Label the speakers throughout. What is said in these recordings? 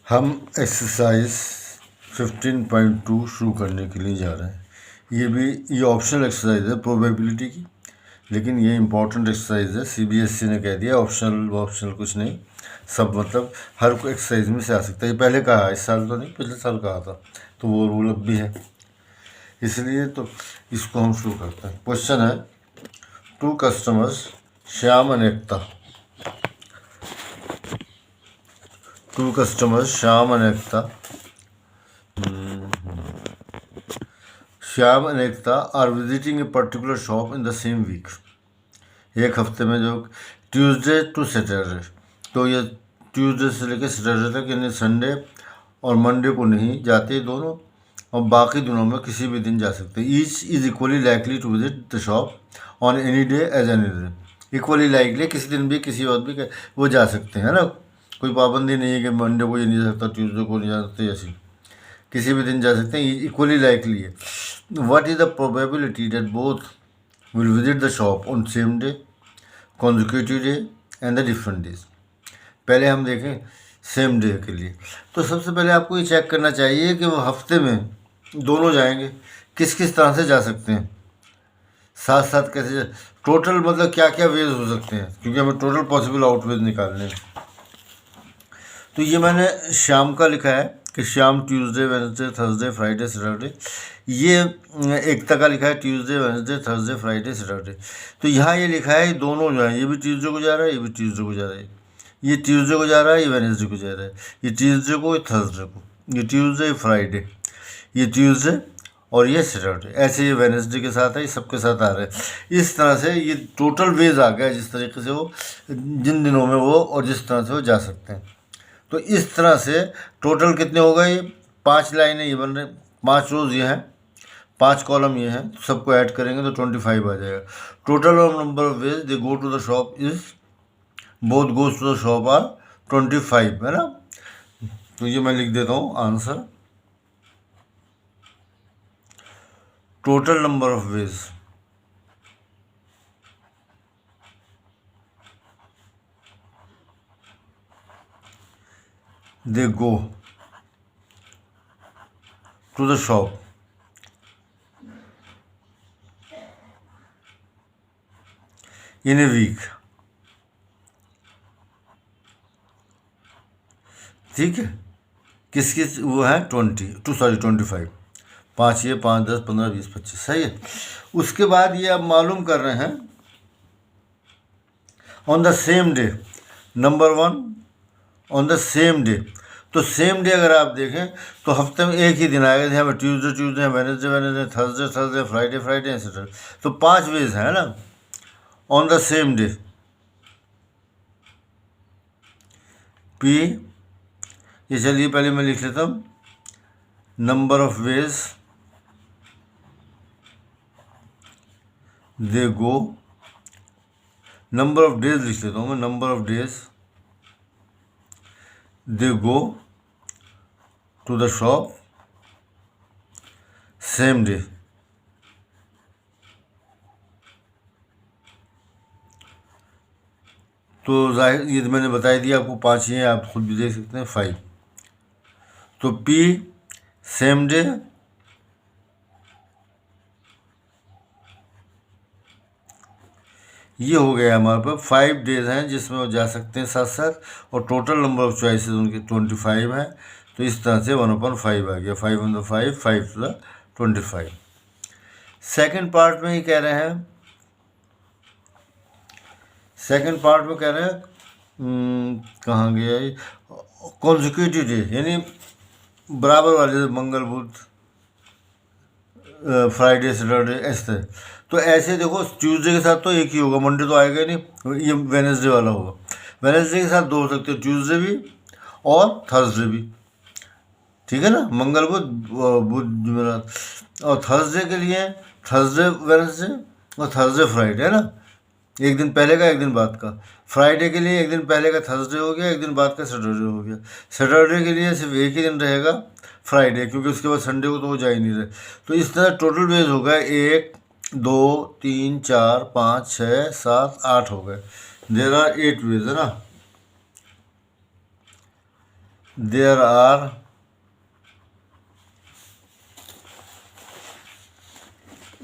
Speaker 1: हम एक्सरसाइज 15.2 शुरू करने के लिए जा रहे हैं। ये ऑप्शनल एक्सरसाइज है प्रोबेबिलिटी की, लेकिन ये इम्पॉर्टेंट एक्सरसाइज है। सीबीएसई ने कह दिया ऑप्शनल कुछ नहीं, सब मतलब हर कोई एक्सरसाइज में से आ सकता है। ये पहले कहा, इस साल तो नहीं, पिछले साल कहा था, तो वो रूल अब भी है, इसलिए तो इसको हम शुरू करते हैं। क्वेश्चन है, two customers Shyam and Ekta, two customers Shyam and Ekta, Shyam and Ekta are visiting a particular shop in the same week. एक हफ्ते में जो ट्यूसडे टू सैटरडे, तो ये ट्यूसडे से लेकर सैटरडे तक, यानी संडे और मंडे को नहीं जाते दोनों, और बाकी दिनों में किसी भी दिन जा सकते हैं। Each is equally likely to visit the shop on any day as any day. Equally likely, किसी दिन भी किसी वक्त भी वो जा सकते हैं ना, कोई पाबंदी नहीं है कि मंडे को ये नहीं जा सकता, ट्यूसडे को नहीं जा सकते, ऐसी किसी भी दिन जा सकते हैं। इक्वली लाइकली है। What is the probability that both will visit the shop on same day, consecutive day and the different days. पहले हम देखें सेम डे के लिए, तो सबसे पहले आपको ये चेक करना चाहिए कि वो हफ्ते में दोनों जाएंगे, किस किस तरह से जा सकते हैं, साथ साथ कैसे टोटल मतलब क्या क्या वेज हो सकते हैं, क्योंकि हमें टोटल पॉसिबल आउटवेज निकालने हैं। तो ये मैंने शाम का लिखा है कि शाम Tuesday Wednesday Thursday Friday Saturday. ये एकता का लिखा है Tuesday Wednesday Thursday Friday Saturday. तो यहाँ ये लिखा है दोनों जो है, ये भी ट्यूसडे को जा रहा है, ये भी ट्यूसडे को जा रहा है, ये ट्यूसडे को जा रहा है, ये वेडनेसडे को जा रहा है, ये ट्यूसडे को, ये थर्सडे को, ये ट्यूसडे फ्राइडे, ये ट्यूसडे और ये सैटरडे। ऐसे ये वेडनेसडे के साथ है, ये सबके साथ आ रहे हैं। इस तरह से ये टोटल वेज आ गया, जिस तरीके से वो जिन दिनों में वो और जिस तरह से वो जा सकते हैं। तो इस तरह से टोटल कितने हो गए, 5 लाइनें ये बन रहे, 5 रोज़ ये हैं, 5 कॉलम ये हैं, सबको ऐड करेंगे तो 25 आ जाएगा। Total number of ways they go to the shop is, both goes to the shop are 25, है ना। तो ये मैं लिख देता हूँ answer, total number of ways they go to the shop in a week। ठीक है, किस किस वो है 25, 5 ये 5 10 15 20 25, सही है। उसके बाद ये अब मालूम कर रहे हैं on the same day, number 1 on the same day. तो सेम डे अगर आप देखें तो हफ्ते में एक ही दिन आएगा, यहाँ पर Tuesday Wednesday Thursday Friday Saturday. तो 5 वेज है ना on the same day. P, ये चलिए पहले मैं लिख लेता हूँ, number of ways they go, number of days लिख लेता हूँ मैं, number of days they go to the shop same day. तो जाहिर ये तो मैंने बता दिया आपको, 5 ही हैं, आप खुद भी देख सकते हैं, 5। तो पी सेम डे, ये हो गया हमारे पास 5 डेज हैं जिसमें वो जा सकते हैं साथ साथ, और टोटल नंबर ऑफ चॉइसेस उनके 25 हैं। तो इस तरह से 1/5 आ गया, 5 on the 5 to the 25। Second part में ही कह रहे हैं, सेकेंड पार्ट में कह रहे हैं कहाँ गया ये, कॉन्जिक्यूटिव डे, यानी बराबर वाले, मंगल बुध फ्राइडे सैटरडे ऐसे। तो ऐसे देखो, ट्यूसडे के साथ तो एक ही होगा, मंडे तो आएगा ही नहीं, ये वेडनेसडे वाला होगा। वेडनेसडे के साथ 2 हो सकते हो, ट्यूसडे भी और थर्सडे भी, ठीक है ना, मंगल बुध जुमेरात। और थर्सडे के लिए थर्सडे वेडनेसडे और थर्सडे फ्राइडे, है ना, एक दिन पहले का एक दिन बाद का। फ्राइडे के लिए एक दिन पहले का थर्सडे हो गया, एक दिन बाद का सैटरडे हो गया। सैटरडे के लिए सिर्फ एक ही दिन रहेगा फ्राइडे, क्योंकि उसके बाद संडे को तो वो जा ही नहीं रहे। तो इस तरह टोटल वेज हो गए 1 2 3 4 5 6 7 8 हो गए। देयर आर 8 वेज, है ना। देयर आर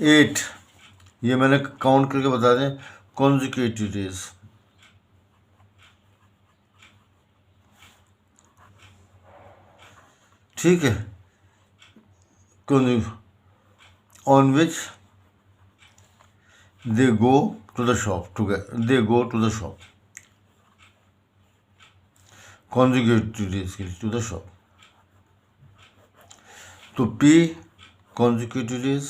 Speaker 1: 8, ये मैंने काउंट करके बता दें, कॉन्जिक्यूटिव डेज। ठीक है, on which they go to the shop together, they go to the shop, consecutive days के लिए टू द शॉप। तो P consecutive days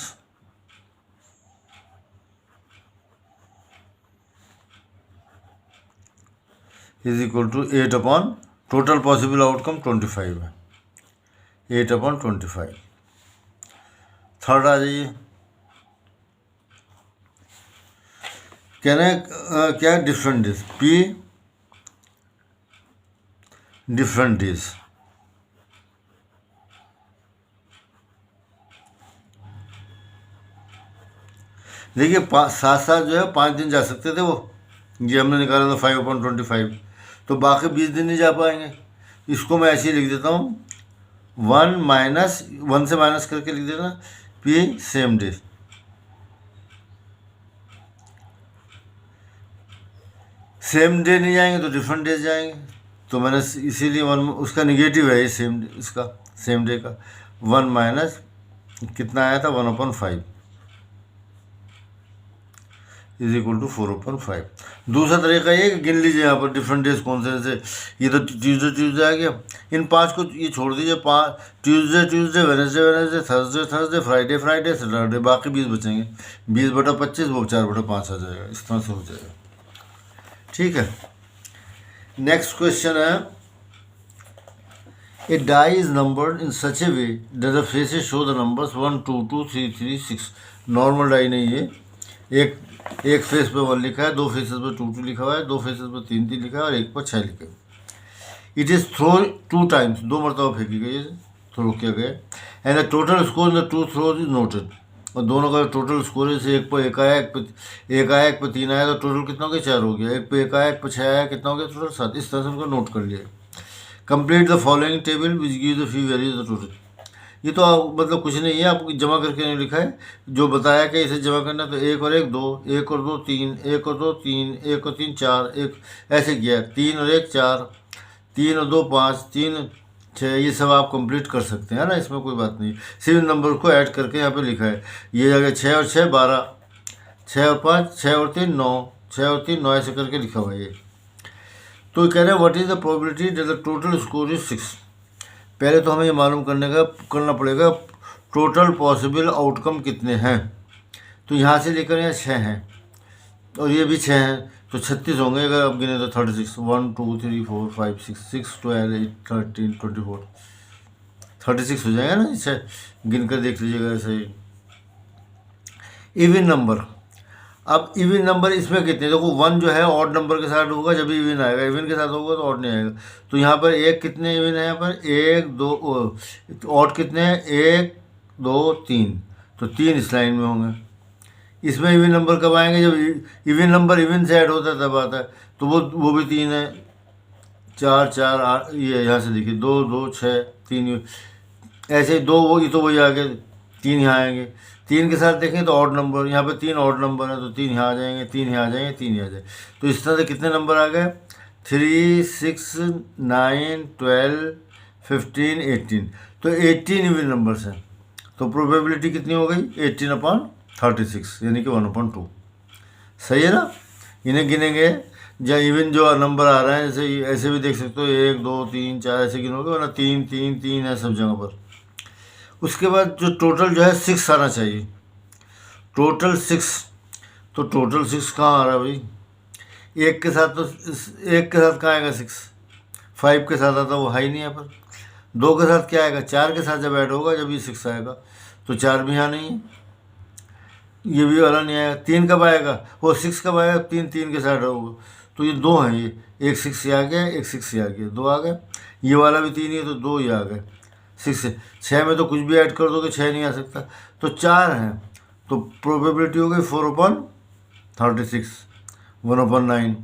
Speaker 1: is equal to 8 upon total possible outcome 25 है, 8 upon 25। Third आ जाइए, कहना है क्या, different days, P different days. देखिए साथ साथ जो है 5 दिन जा सकते थे वो, ये हमने निकाला था 5/25, तो बाकी 20 दिन नहीं जा पाएंगे। इसको मैं ऐसे ही लिख देता हूँ, 1 से माइनस करके लिख देना P same day. Same day नहीं जाएंगे तो डिफरेंट डेज जाएंगे, तो मैंने इसीलिए 1 उसका निगेटिव है, ये सेम इसका सेम डे का 1 माइनस कितना आया था 1/5 इज इक्वल टू 4/5। दूसरा तरीका ये कि गिन लीजिए यहाँ पर डिफरेंट डेज कौन से, जैसे ये तो ट्यूसडे आ गया, इन 5 को ये छोड़ दीजिए, 5 Tuesday Wednesday Thursday Friday Saturday, बाकी 20 बचेंगे, 20/25 वो 4/5 आ जाएगा, इस तरह से हो जाएगा। ठीक है, नेक्स्ट क्वेश्चन है, a die is numbered in such a way that the faces show the numbers 1 2 2 3 3 6। Normal die नहीं है, एक फेस पे 1 लिखा है, 2 फेसेस पे 2 2 लिखा हुआ है, 2 फेसेस पे 3 3 लिखा है और एक पर 6 लिखा है। इट इज़ थ्रो 2 टाइम्स, 2 मरतबा फेंकी गई है, थ्रो किया गया, and the total score in the 2 throws is noted. और दोनों का टोटल स्कोर है, एक पर 1 आया, एक पर 3 आया, तो टोटल कितना हो गया, 4 हो गया, एक पे 1 आया, एक पर 6 आया, कितना हो गया टोटल 7। इस तरह से उनको नोट कर लिया। Complete the following table which give the fee values the total. ये तो मतलब कुछ नहीं है, आपको जमा करके नहीं लिखा है, जो बताया कि इसे जमा करना, तो 1 और 1 2, 1 और 2 3, 1 और 2 3, 1 और 3 4, एक ऐसे किया, 3 और 1 4, 3 और 2 5, 3 6, ये सब आप कंप्लीट कर सकते हैं ना, इसमें कोई बात नहीं। सिर्फ नंबर को ऐड करके यहाँ पे लिखा है, ये जगह 6 और 6 12, 6 और 5 6 और 3 9, 6 और 3 9 ऐसे करके लिखा हुआ है ये। तो कह रहे हैं what is the probability that the total score is 6। पहले तो हमें ये मालूम करना पड़ेगा टोटल पॉसिबल आउटकम कितने हैं। तो यहाँ से लेकर यहाँ 6 हैं और ये भी 6 हैं, तो 36 होंगे अगर आप गिने तो 36, 1 2 3 4 5 6 12 8 13 24 36 हो जाएगा ना, इसे गिन कर देख लीजिएगा ऐसे ही। इवन नंबर, अब इवन नंबर इसमें कितने, देखो 1 जो है ऑड नंबर के साथ होगा जब इवन आएगा, इवन के साथ होगा तो ऑड नहीं आएगा। तो यहाँ पर 1 कितने इवन है, यहाँ पर 1 2, ऑड कितने हैं 1 2 3, तो 3 इस लाइन में होंगे। इसमें इवन नंबर कब आएंगे, जब इवन नंबर इवन से ऐड होता है तब आता है, तो वो भी 3 है, 4 4 8, ये यहाँ से देखिए 2 2 6 3, ऐसे 2 वो, ये तो वही आ गए, 3 यहाँ आएंगे। 3 के साथ देखें तो ऑड नंबर, यहाँ पे 3 ऑड नंबर है, तो 3 यहाँ आ जाएंगे, 3 यहाँ आ जाएंगे, 3 यहाँ आ जाएंगे। तो इस तरह से कितने नंबर आ गए, 3 6 9 12 15 18, तो 18 इवन नंबर्स हैं। तो प्रोबेबिलिटी कितनी हो गई 18/36, यानी कि 1/2। सही है ना। इन्हें गिनेंगे या इवन जो नंबर आ रहा है, जैसे ऐसे भी देख सकते हो 1 2 3 4 ऐसे गिनोगे, वरना 3 3 3 है सब जगह पर। उसके बाद जो टोटल जो है 6 आना चाहिए, टोटल 6। तो टोटल 6 कहाँ आ रहा है भाई, एक के साथ, तो एक के साथ कहाँ आएगा 6, 5 के साथ आता वो है ही नहीं यहाँ पर। 2 के साथ क्या आएगा, 4 के साथ जब ऐड होगा जब ये 6 आएगा, तो 4 भी यहाँ नहीं है, ये भी वाला नहीं आएगा। 3 कब आएगा, वो 6 कब आएगा, 3 3 के साथ होगा, तो ये 2 हैं, ये एक 6 ये आ गया, एक 6 ये आ गया, 2 आ गए। ये वाला भी 3 ही है, तो 2 ये आ गए। 6 में तो कुछ भी ऐड कर दोगे 6 नहीं आ सकता, तो 4 हैं, तो प्रोबेबिलिटी हो गई 4/36, 1/9।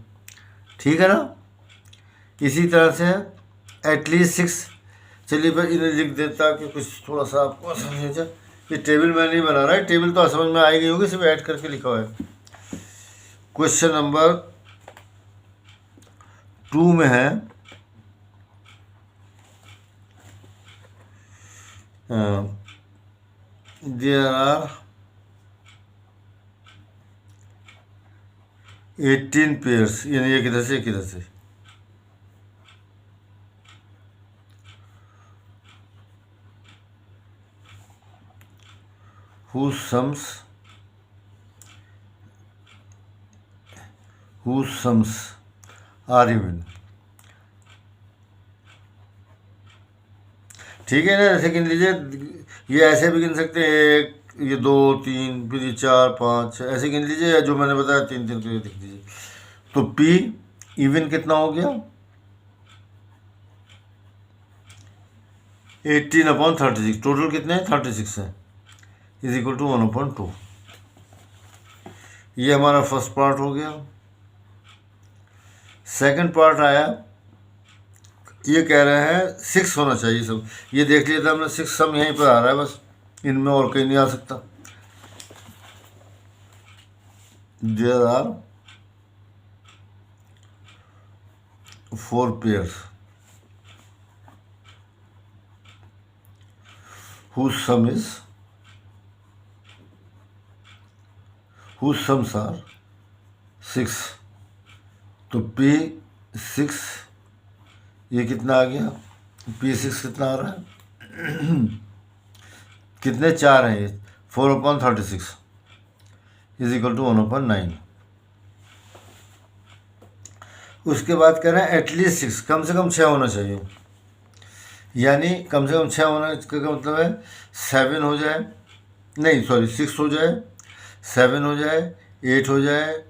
Speaker 1: ठीक है ना। इसी तरह से एटलीस्ट 6। चलिए भाई इन्हें लिख देता कि कुछ थोड़ा सा आपको आसानी हो जाए। ये टेबल मैं नहीं बना रहा है, टेबल तो समझ में आई गई होगी, सिर्फ ऐड करके लिखा हुआ है। क्वेश्चन नंबर 2 में है देयर आर 18 पेयर्स, यानी एक इधर से एक इधर से। whose sums are even। ठीक है ना, जैसे गिन लीजिए, ये ऐसे भी गिन सकते हैं, 1, ये 2, 3, फिर ये 4, 5, ऐसे गिन लीजिए, या जो मैंने बताया 3 3 तो लिख दीजिए। तो P इवन कितना हो गया, 18/36। टोटल कितने हैं, 36 है, इज इक्वल टू 1/2। ये हमारा फर्स्ट पार्ट हो गया। सेकंड पार्ट आया, ये कह रहे हैं 6 होना चाहिए सब। ये देख लिया था हमने, 6 सम यहीं पर आ रहा है बस, इनमें और कहीं नहीं आ सकता। There are 4 pairs whose sums are 6। तो P6 ये कितना आ गया, P6 कितना आ रहा है कितने 4 हैं ये, 4/36 इज इक्वल टू 1/9। उसके बाद कह रहे हैं एटलीस्ट 6, कम से कम 6 होना चाहिए, यानी कम से कम 6 होना का मतलब है 7 हो जाए, नहीं सॉरी 6 हो जाए, 7 हो जाए, 8 हो जाए,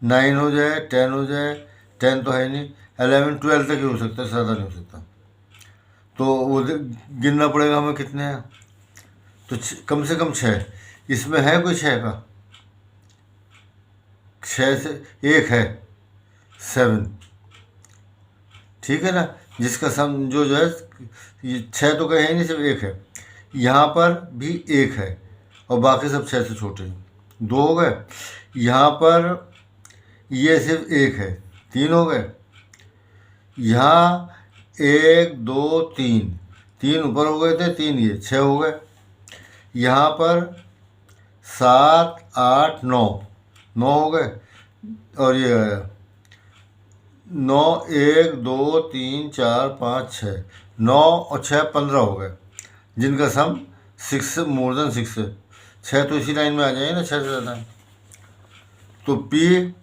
Speaker 1: 9 हो जाए, 10 हो जाए, 10 तो है नहीं, 11 12 तक ही हो सकता है, ज़्यादा नहीं हो सकता। तो वो गिनना पड़ेगा हमें कितने हैं, तो कम से कम 6। इसमें है कोई 6 का, 6 से एक है 7, ठीक है ना, जिसका सम जो है ये 6 तो कहीं नहीं, सिर्फ 1 है। यहाँ पर भी 1 है और बाकी सब 6 से छोटे हैं, 2 हो गए। यहाँ पर ये सिर्फ 1 है, 3 हो गए। यहाँ 1 2 3 ऊपर हो गए थे, 3 ये 6 हो गए। यहाँ पर 7 8 9 हो गए, और ये 9 1 2 3 4 5 6 9 और 6 15 हो गए, जिनका सम 6 मोर देन 6 है। 6 तो इसी लाइन में आ जाएंगे ना, 6 से ज़्यादा। तो P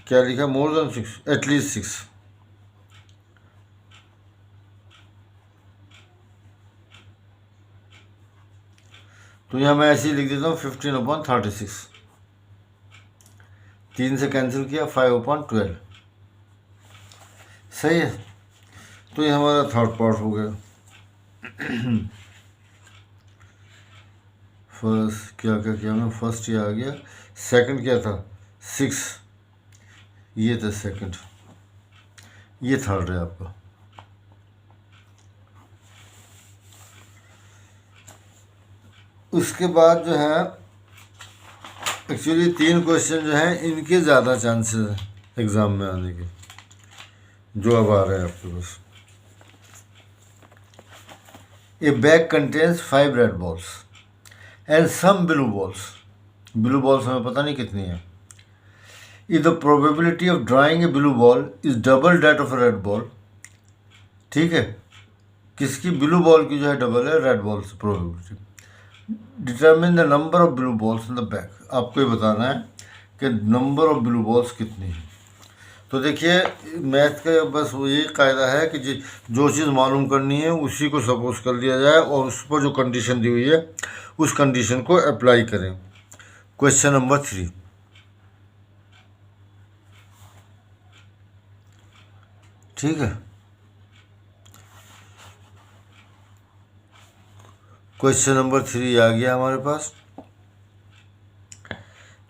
Speaker 1: क्या लिखा, मोर देन 6, एटलीस्ट 6। तो यहाँ मैं ऐसे ही लिख देता हूँ 15/36, 3 से कैंसिल किया, 5/12, सही है। तो ये हमारा थर्ड पार्ट हो गया। फर्स्ट क्या क्या किया मैं, फर्स्ट ये आ गया, सेकंड क्या था 6, ये था सेकंड, ये थर्ड है आपका। उसके बाद जो है एक्चुअली 3 क्वेश्चन जो हैं इनके ज़्यादा चांसेस हैं एग्ज़ाम में आने के, जो अब आ रहे हैं आपके पास। A bag contains 5 red balls and some blue balls. Blue balls हमें पता नहीं कितनी है। If the probability of drawing a blue ball is double that of a red ball, ठीक है, किसकी, ब्लू बॉल की जो है डबल है रेड बॉल से probability. Determine the number of blue balls in the bag, आपको ये बताना है कि नंबर ऑफ ब्लू बॉल्स कितनी है। तो देखिए मैथ का बस वो यही कायदा है कि जो चीज़ मालूम करनी है उसी को सपोज कर लिया जाए और उस पर जो कंडीशन दी हुई है उस कंडीशन को अप्लाई करें। क्वेश्चन नंबर 3, ठीक है। क्वेश्चन नंबर 3 आ गया हमारे पास।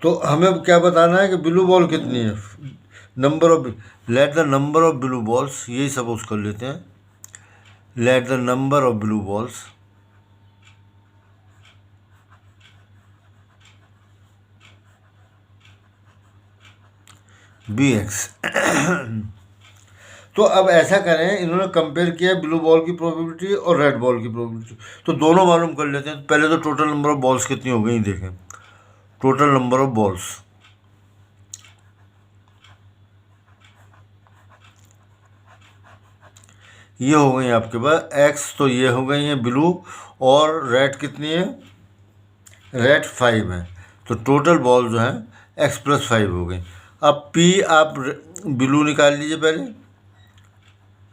Speaker 1: तो हमें क्या बताना है कि ब्लू बॉल कितनी है। Number of, let the number of blue balls, यही सपोज कर लेते हैं, let the number of blue balls be x. तो अब ऐसा करें, इन्होंने कंपेयर किया ब्लू बॉल की प्रोबेबिलिटी और रेड बॉल की प्रोबेबिलिटी, तो दोनों मालूम कर लेते हैं। पहले तो टोटल नंबर ऑफ बॉल्स कितनी हो गई देखें, टोटल नंबर ऑफ बॉल्स, ये हो गई आपके पास एक्स, तो ये हो गई है ब्लू, और रेड कितनी है, रेड 5 है, तो टोटल बॉल जो है एक्स प्लस 5 हो गई। अब पी आप ब्लू निकाल लीजिए पहले,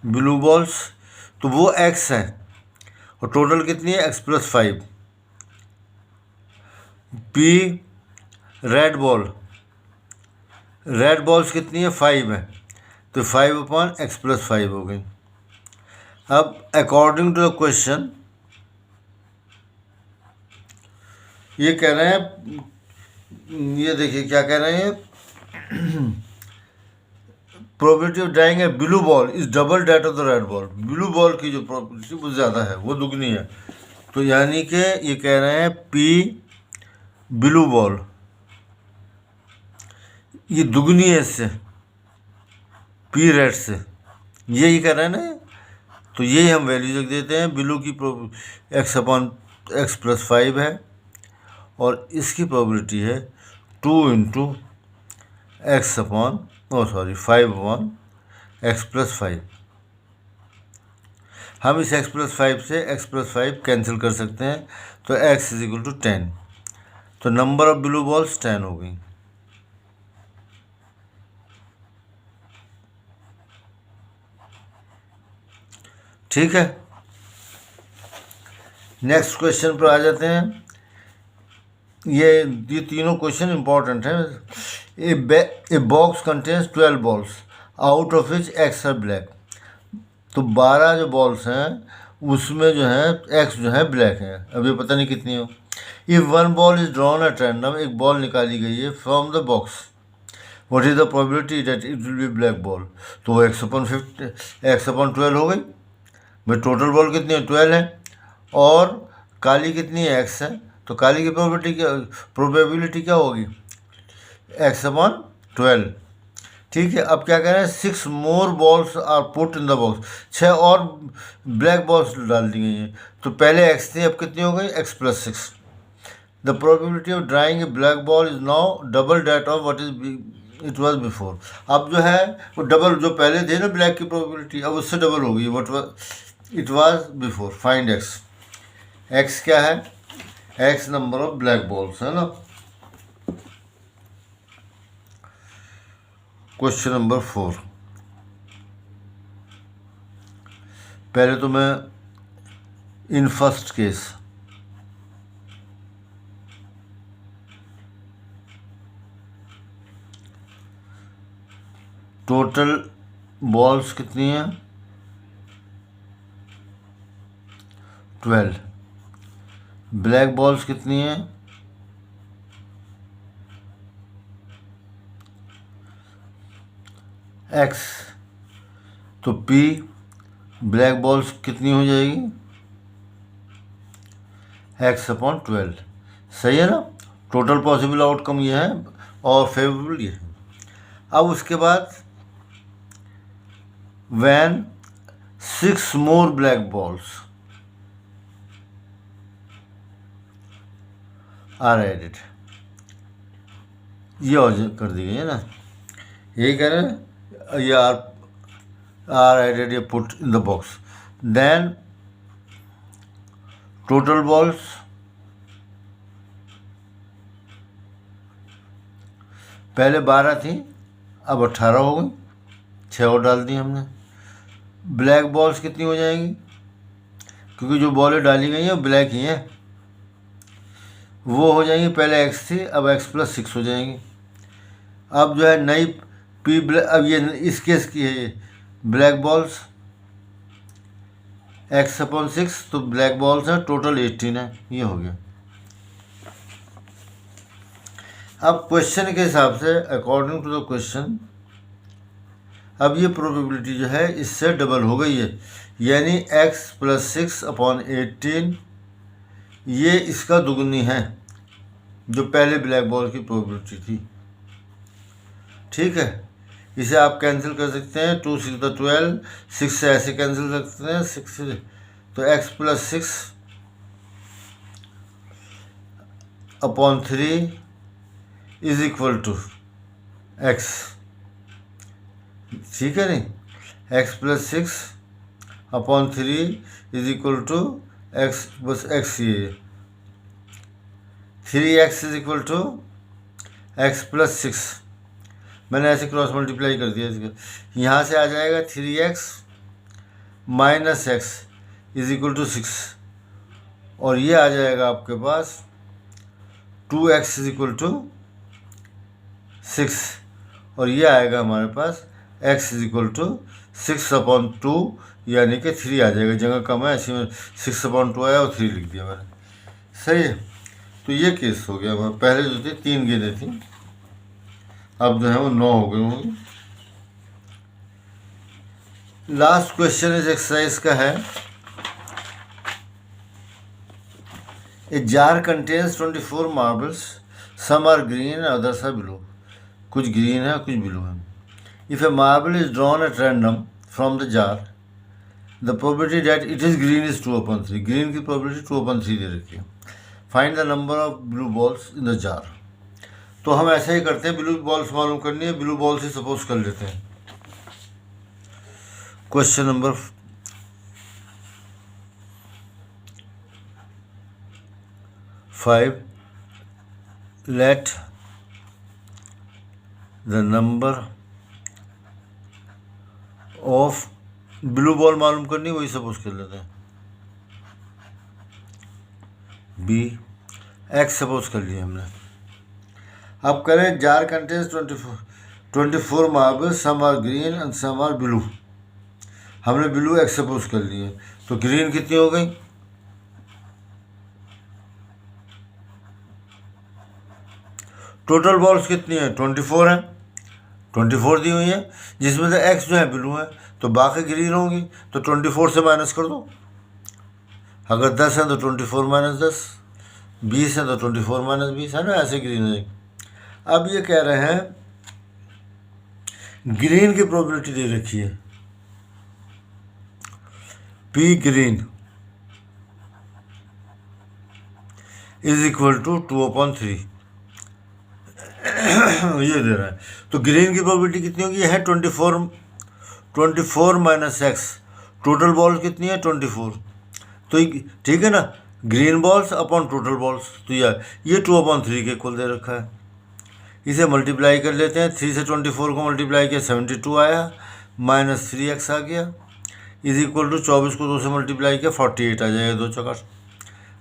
Speaker 1: ब्लू बॉल्स, तो वो एक्स है, और टोटल कितनी है x plus 5। P red ball, red balls कितनी है 5 है, तो 5 अपॉन एक्स प्लस 5 हो गई। अब अकॉर्डिंग टू द क्वेश्चन ये कह रहे हैं, ये देखिए क्या कह रहे हैं, probability of drawing a blue ball is double that of the red ball, blue ball की जो प्रोबेबिलिटी वो ज़्यादा है, वो दुगनी है। तो यानी कि ये कह रहे हैं पी ब्लू बॉल ये दुगनी है इससे, पी रेड से, यही कह रहे हैं ना। तो यही हम वैल्यू रख देते हैं, ब्लू की एक्स अपॉन एक्स प्लस 5 है, और इसकी प्रोबेबिलिटी है 2 इंटू एक्स अपॉन, ओ सॉरी 5 अपॉन एक्स प्लस 5। हम इस एक्स प्लस 5 से एक्स प्लस 5 कैंसिल कर सकते हैं, तो एक्स इज इक्वल टू 10, तो नंबर ऑफ ब्लू बॉल्स 10 हो गई। ठीक है, नेक्स्ट क्वेश्चन पर आ जाते हैं। ये तीनों क्वेश्चन इंपॉर्टेंट हैं। A box contains 12 balls out of which x are black, तो 12 जो बॉल्स हैं उसमें जो है एक्स जो है ब्लैक है, अब ये पता नहीं कितनी हो। If one ball is drawn at random, एक बॉल निकाली गई है from the box, what is the probability that it will be black ball, तो वो एक्स अपॉन 12 हो गई भाई। टोटल बॉल कितनी है 12 है, और काली कितनी है एक्स है, तो काली की प्रोबेबिलिटी क्या होगी एक्स अपॉन 12। ठीक है, अब क्या कह रहे हैं, 6 more balls are put in the box, 6 और ब्लैक बॉल्स डाल दी गई हैं, तो पहले एक्स थी अब कितनी हो गई x plus 6। The probability of drawing a black ball is now double that of what is it was before, अब जो है वो डबल, जो पहले थे ना ब्लैक की प्रोबेबिलिटी अब उससे डबल हो गई, what it was before. Find x, x क्या है, x number of black balls है ना। क्वेश्चन नंबर 4, पहले तो मैं in first case total balls कितनी हैं 12, ब्लैक बॉल्स कितनी हैं एक्स, तो पी ब्लैक बॉल्स कितनी हो जाएगी एक्स अपॉन 12, सही है ना। टोटल पॉसिबल आउटकम ये है और फेवरेबल ये है। अब उसके बाद when 6 more black balls are added, ये और कर दी गई है ना, यही कह रहे हैं, ये आर एडेड ये put in the box, then total balls पहले 12 थी अब 18 हो गई, 6 और डाल दी हमने। ब्लैक बॉल्स कितनी हो जाएंगी, क्योंकि जो बॉलें डाली गई हैं वो ब्लैक ही हैं, वो हो जाएंगी, पहले एक्स थी अब एक्स प्लस 6 हो जाएंगी। अब जो है नई पी अब ये इस केस की है, ये ब्लैक बॉल्स एक्स अपॉन 6, तो ब्लैक बॉल्स हैं टोटल 18 है, ये हो गया। अब क्वेश्चन के हिसाब से अकॉर्डिंग टू द क्वेश्चन अब ये प्रोबेबिलिटी जो है इससे डबल हो गई है, यानी x + 6/18 ये इसका दुगनी है, जो पहले ब्लैक बॉल की प्रोबेबिलिटी थी। ठीक है, इसे आप कैंसिल कर सकते हैं, 2 6 12, 6 से ऐसे कैंसिल कर सकते हैं, 6 से, तो x + 6/3 = x। ठीक है नहीं, x + 6/3 = x, बस x ये 3x = x + 6। मैंने ऐसे क्रॉस मल्टीप्लाई कर दिया इसका, यहाँ से आ जाएगा 3x - x = 6, और ये आ जाएगा आपके पास 2x = 6, और ये आएगा हमारे पास x = 6/2, यानी कि 3 आ जाएगा। जगह कम है ऐसी में 6/2 आया और 3 लिख दिया मैंने। सही है, तो ये केस हो गया हमारा। पहले जो थी 3 गेंदें थी, अब जो है वो 9 हो गई होंगी। लास्ट क्वेश्चन इस एक्सरसाइज का है, a jar contains 24 marbles, some are green others are blue. कुछ ग्रीन है कुछ ब्लू है। If a marble is drawn at random from the jar, the probability that it is green is 2/3। Green की probability 2/3 दे रखी है। Find the number of blue balls in the jar. तो हम ऐसे ही करते हैं, ब्लू बॉल्स मालूम करनी है, ब्लू बॉल्स ही सपोज कर लेते हैं। Question number 5, late the number of blue ball मालूम करनी, वही सपोज कर लेते हैं। बी एक्स सपोज कर लिया हमने। अब करें jar contains 24 marble, some are green and some are blue. हमने ब्लू एक्स सपोज कर लिए, तो ग्रीन कितनी हो गई? टोटल बॉल्स कितनी है? 24 है, 24 दी हुई है, जिसमें से एक्स जो है ब्लू है, तो बाकी ग्रीन होंगी, तो 24 से माइनस कर दो। अगर 10 है तो 24 - 10, 20 है तो 24 - 20, है ना, ऐसे ग्रीन है। अब ये कह रहे हैं ग्रीन की प्रोबेबिलिटी दे रखी है, पी ग्रीन = 2/3 ये दे रहा है। तो ग्रीन की प्रोबेबिलिटी कितनी होगी? है 24 - x। टोटल बॉल्स कितनी है? 24। तो ठीक है ना, green balls upon total balls, तो ये 2/3 के इक्वल दे रखा है। इसे मल्टीप्लाई कर लेते हैं, 3 से 24 को मल्टीप्लाई किया 72 आया, -3x आ गया, = 24 को 2 से मल्टीप्लाई किया 48 आ जाएगा, 2 चौका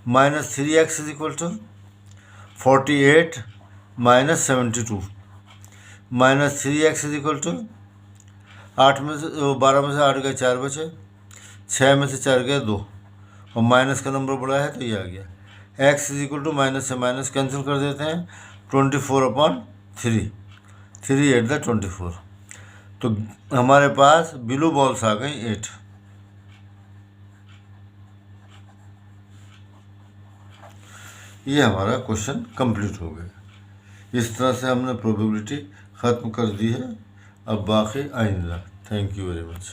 Speaker 1: -3x = 48 - 72, -3x = 8 में से 12 में से 8 गए 4 बचे, 6 में से 4 गए 2, और माइनस का नंबर बड़ा है तो ये आ गया। x = माइनस से माइनस कैंसिल कर देते हैं, 24/3, 3 8 द 24। तो हमारे पास ब्लू बॉल्स आ गई 8। ये हमारा क्वेश्चन कंप्लीट हो गया। इस तरह से हमने प्रोबेबिलिटी ख़त्म कर दी है। अब बाकी आइंदा। Thank you very much.